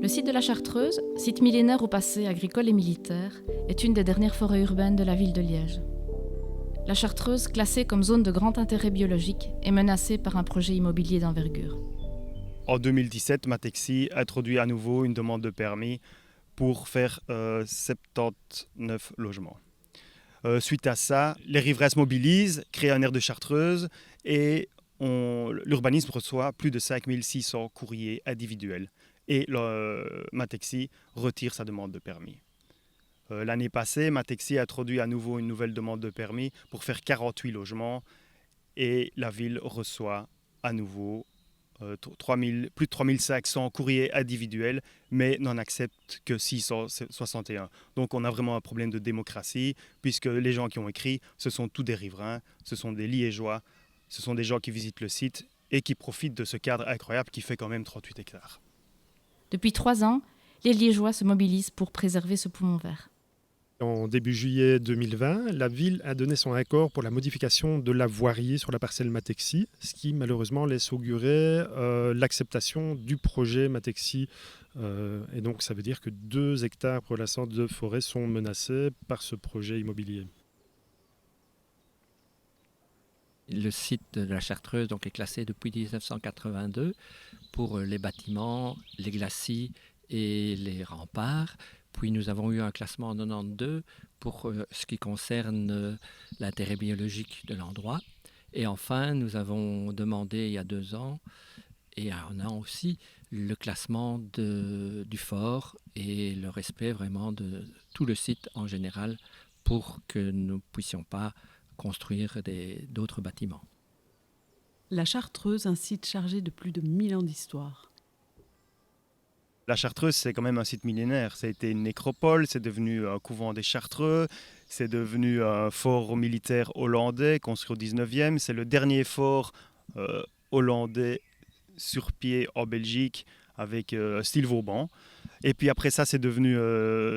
Le site de la Chartreuse, site millénaire au passé agricole et militaire, est une des dernières forêts urbaines de la ville de Liège. La Chartreuse, classée comme zone de grand intérêt biologique, est menacée par un projet immobilier d'envergure. En 2017, Matexi a introduit à nouveau une demande de permis pour faire 79 logements. Suite à ça, les riverains se mobilisent, créent un aire de Chartreuse et l'urbanisme reçoit plus de 5600 courriers individuels. Et Matexi retire sa demande de permis. L'année passée, Matexi a introduit à nouveau une nouvelle demande de permis pour faire 48 logements et la ville reçoit à nouveau plus de 3500 courriers individuels, mais n'en accepte que 661. Donc on a vraiment un problème de démocratie, puisque les gens qui ont écrit, ce sont tous des riverains, ce sont des Liégeois, ce sont des gens qui visitent le site et qui profitent de ce cadre incroyable qui fait quand même 38 hectares. Depuis 3 ans, les Liégeois se mobilisent pour préserver ce poumon vert. En début juillet 2020, la ville a donné son accord pour la modification de la voirie sur la parcelle Matexi, ce qui malheureusement laisse augurer l'acceptation du projet Matexi. Et donc ça veut dire que 2 hectares pour l'instant de forêt sont menacés par ce projet immobilier. Le site de la Chartreuse donc, est classé depuis 1982 pour les bâtiments, les glacis et les remparts. Puis nous avons eu un classement en 92 pour ce qui concerne l'intérêt biologique de l'endroit. Et enfin, nous avons demandé il y a 2 ans, et il y a 1 an aussi, le classement du fort et le respect vraiment de tout le site en général pour que nous ne puissions pas construire d'autres bâtiments. La Chartreuse, un site chargé de plus de 1000 ans d'histoire. La Chartreuse, c'est quand même un site millénaire. Ça a été une nécropole, c'est devenu un couvent des Chartreux, c'est devenu un fort militaire hollandais construit au 19e. C'est le dernier fort hollandais sur pied en Belgique avec style Vauban. Et puis après ça, c'est devenu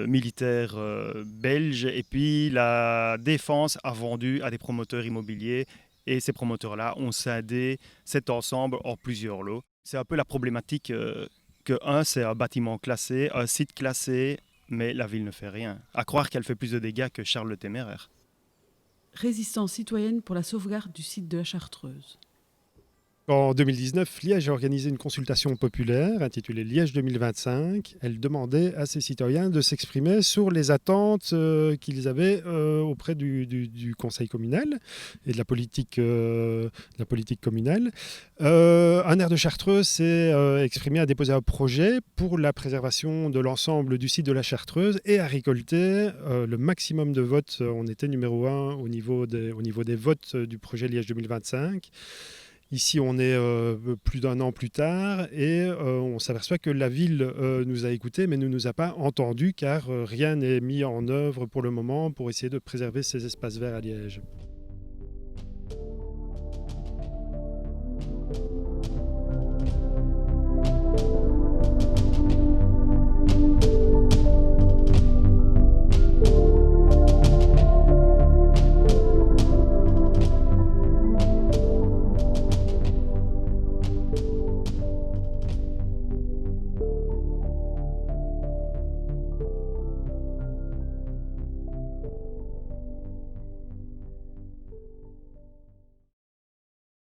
militaire belge. Et puis la Défense a vendu à des promoteurs immobiliers. Et ces promoteurs-là ont scindé cet ensemble en plusieurs lots. C'est un peu la problématique que c'est un bâtiment classé, un site classé, mais la ville ne fait rien. À croire qu'elle fait plus de dégâts que Charles le Téméraire. Résistance citoyenne pour la sauvegarde du site de la Chartreuse. En 2019, Liège a organisé une consultation populaire intitulée Liège 2025. Elle demandait à ses citoyens de s'exprimer sur les attentes qu'ils avaient auprès du conseil communal et de la politique communale. Un aire de Chartreuse s'est exprimé, a déposé un projet pour la préservation de l'ensemble du site de la Chartreuse et a récolté le maximum de votes. On était numéro 1 au niveau des votes du projet Liège 2025. Ici, on est plus d'1 an plus tard et on s'aperçoit que la ville nous a écoutés mais ne nous a pas entendus car rien n'est mis en œuvre pour le moment pour essayer de préserver ces espaces verts à Liège.